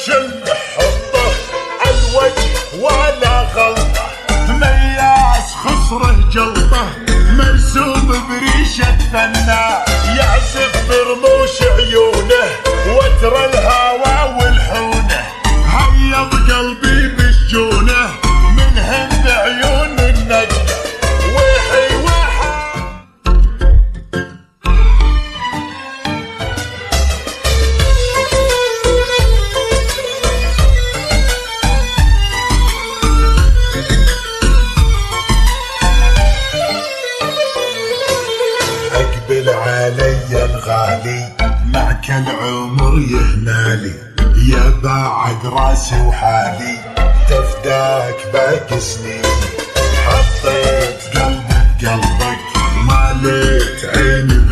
الكل حطه عالوجه ولا غلطه، مياس خصره جلطه مرسوم بريشة فنان، يعزف برموش عيونه وتر الهوى والحونه، هيض قلبي بشجونه من هند عيون النجدة وحي وحا. اقبل علي الغالي معك العمر يهنالي، يا باعد راسي وحالي تفداك باقي سنين، حطيت قلبي بقلبك ماليت عيني